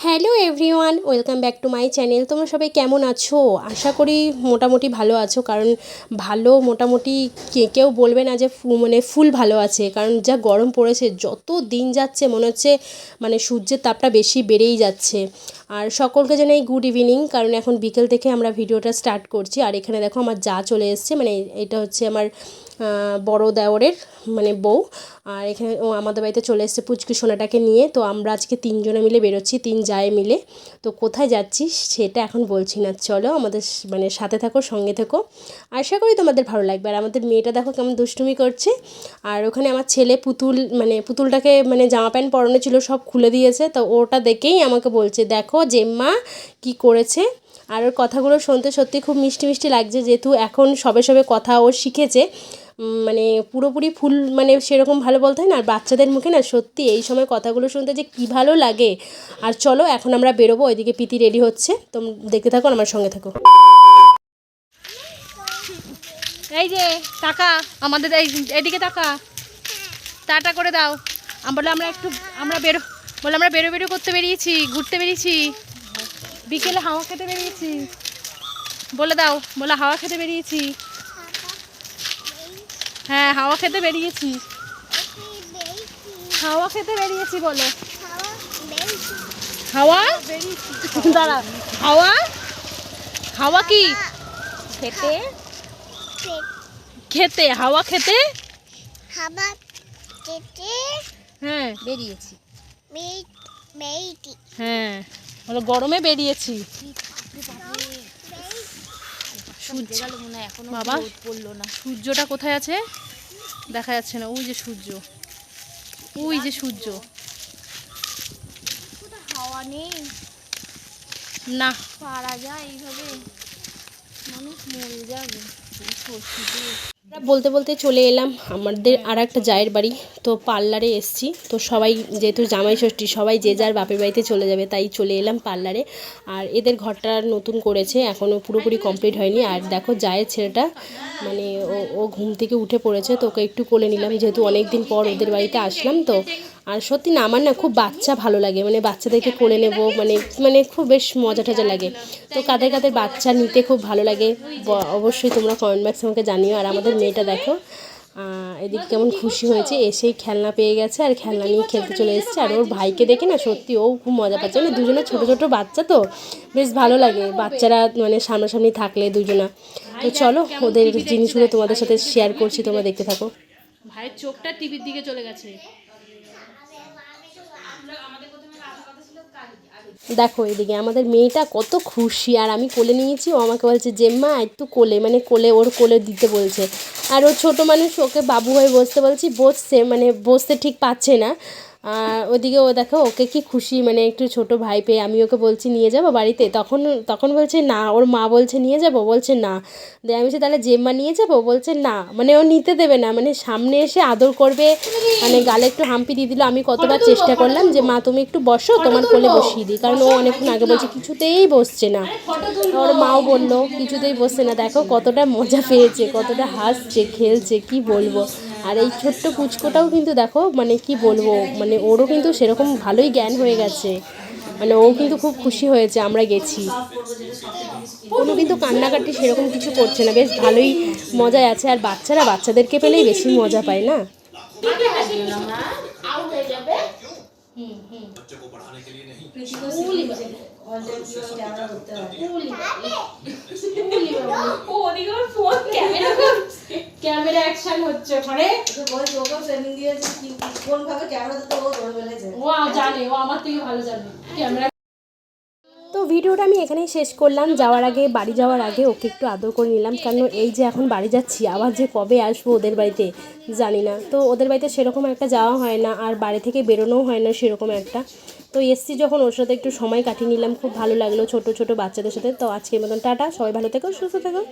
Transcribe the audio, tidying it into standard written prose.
Hello everyone, welcome back to my channel. তোমরা সবাই কেমন আছো? আশা করি মোটামুটি ভালো আছো, কারণ ভালো মোটামুটি কেউ বলবে না যে ফুল ভালো আছে, কারণ যা গরম পড়েছে, যত দিন যাচ্ছে মনে হচ্ছে সূর্যের তাপটা বেশি বেড়েই যাচ্ছে। আর সকলকে জানাই গুড ইভিনিং, কারণ এখন বিকেল থেকে আমরা ভিডিওটা স্টার্ট করছি। আর এখানে দেখো আমার যা চলে এসছে, এটা হচ্ছে আমার বড় দেওরের বউ। আর এখানে ও আমাদের বাড়িতে চলে এসেছে পুচকু সোনাটাকে নিয়ে। তো আমরা আজকে তিনজনে মিলে বেরোচ্ছি, তিন জায়ে মিলে। তো কোথায় যাচ্ছি সেটা এখন বলছি না, চলো আমাদের সাথে থাকো, সঙ্গে থেকো। আশা করি তোমাদের ভালো লাগবে। আর আমাদের মেয়েটা দেখো কেমন দুষ্টুমি করছে। আর ওখানে আমার ছেলে পুতুলটাকে জামা প্যান্ট পরানো ছিল, সব খুলে দিয়েছে। তো ওটা দেখেই আমাকে বলছে, দেখো জেম্মা কি করেছে। আর ওর কথাগুলো শুনতে সত্যি খুব মিষ্টি মিষ্টি লাগছে, যেহেতু এখন সবে সবে কথা ও শিখেছে। পুরোপুরি ফুল সেরকম ভালো বলতে হয় না। আর বাচ্চাদের মুখে না সত্যি এই সময় কথাগুলো শুনতে যে কী ভালো লাগে। আর চলো এখন আমরা বেরোবো, ওইদিকে পিতি রেডি হচ্ছে, তো দেখতে থাকো, আমার সঙ্গে থাকো। এই যে টাকা আমাদের এদিকে টাকা টাটা করে দাও। আমরা বেরো বেরো করতে বেরিয়েছি, ঘুরতে বেরিয়েছি, বিকেলে হাওয়া খেতে বেরিয়েছি। বলে দাও, বলে হাওয়া খেতে বেরিয়েছি। হ্যাঁ, হাওয়া খেতে বেরিয়েছি, হাওয়া খেতে বেরিয়েছি। বলো হাওয়া, দাঁড়া, হাওয়া, হাওয়া কি খেতে, খেতে হাওয়া খেতে, হাওয়া খেতে হ্যাঁ বেরিয়েছি। হ্যাঁ, বলো গরমে বেরিয়েছি। বাবা পড়লো না, সূর্যটা কোথায় আছে দেখা যাচ্ছে না। ওই যে সূর্য, ওই যে সূর্য। হাওয়া নেই না, পারা যায় এইভাবে, মানুষ মরে যাবে। বলতে বলতে চলে এলাম আমাদের আর একটা জায়ের বাড়ি। তো পার্লারে এসছি, তো সবাই যেহেতু জামাই ষষ্ঠী, সবাই যে যার বাপের বাড়িতে চলে যাবে, তাই চলে এলাম পার্লারে। আর এদের ঘরটা নতুন করেছে, এখনও পুরোপুরি কমপ্লিট হয়নি। আর দেখো জায়ের ছেলেটা ও ঘুম থেকে উঠে পড়েছে, তো ওকে একটু কোলে নিলাম, যেহেতু অনেক দিন পর ওদের বাড়িতে আসলাম। তো আর সত্যি না, আমার না খুব বাচ্চা ভালো লাগে, বাচ্চাদেরকে কোলে নেবো, খুব বেশ মজা টজা লাগে। তো কাদের কাদের বাচ্চা নিতে খুব ভালো লাগে অবশ্যই তোমরা কমেন্ট বক্সে আমাকে জানিও। আর আমাদের মেয়েটা দেখো এদিকে কেমন খুশি হয়েছে, এসেই খেলনা পেয়ে গেছে আর খেলনা নিয়ে খেলতে চলে এসেছে। আর ওর ভাইকে দেখে না সত্যি ও খুব মজা পাচ্ছে, দুজনে ছোটো ছোটো বাচ্চা, তো বেশ ভালো লাগে বাচ্চারা সামনাসামনি থাকলে দুজনা। তো চলো ওদের জিনিসগুলো তোমাদের সাথে শেয়ার করছি, তোমরা দেখতে থাকো। ভাইয়ের চোখটা টিভির দিকে চলে গেছে। দেখো এদিকে আমাদের মেয়েটা কত খুশি, আর আমি কোলে নিয়েছি, ও আমাকে বলছে জেম্মা একটু কোলে, কোলে ওর কোলে দিতে বলছে। আর ও ছোটো মানুষ, ওকে বাবু হয়ে বসতে বলছি, বসছে বসতে ঠিক পাচ্ছে না। ওদিকে ও দেখো ওকে কি খুশি, একটু ছোট ভাই পেয়ে। আমি ওকে বলছি নিয়ে যাবো বাড়িতে, তখন বলছে না, ওর মা বলছে নিয়ে যাবো, বলছে না। দিয়ে আমি বলছি তাহলে জেম্মা নিয়ে যাবো, বলছে না, ও নিতে দেবে না, সামনে এসে আদর করবে, গালে একটু হাম্পি দিয়ে দিল। আমি কতবার চেষ্টা করলাম যে মা তুমি একটু বসো, তোমার কোলে বসিয়ে দিই, কারণ ও অনেকক্ষণ আগে বলছে, কিছুতেই বসছে না। ওর মাও বললো কিছুতেই বসছে না। দেখো কতটা মজা পেয়েছে, কতটা হাসছে, খেলছে, কি বলবো। আর এই ছোট্ট কুচকোটাও কিন্তু দেখো কি বলবো, ওরও কিন্তু সেরকম ভালোই জ্ঞান হয়ে গেছে, ও কিন্তু খুব খুশি হয়েছে আমরা গেছি। কোনো কিন্তু কান্নাকাটি সেরকম কিছু করছে না, বেশ ভালোই মজায় আছে। আর বাচ্চাদেরকে পেলেই বেশি মজা পায় না। ক্যামেরা অ্যাকশন হচ্ছে ওখানে, ও জানে, ও আমার থেকে ভালো জানে ক্যামেরা। তো ভিডিওটা আমি এখানেই শেষ করলাম। বাড়ি যাওয়ার আগে ওকে একটু আদর করে নিলাম, কারণ এই যে এখন বাড়ি যাচ্ছি, আবার যে কবে আসবো ওদের বাড়িতে জানি না। তো ওদের বাড়িতে সেরকম একটা যাওয়া হয় না, আর বাড়ি থেকে বেরোনোও হয় না সেরকম একটা। তো এসছি যখন, ওর সাথে একটু সময় কাটিয়ে নিলাম, খুব ভালো লাগলো ছোট ছোট বাচ্চাদের সাথে। তো আজকের মতন টাটা, সবাই ভালো থেকো, সুস্থ থেকো।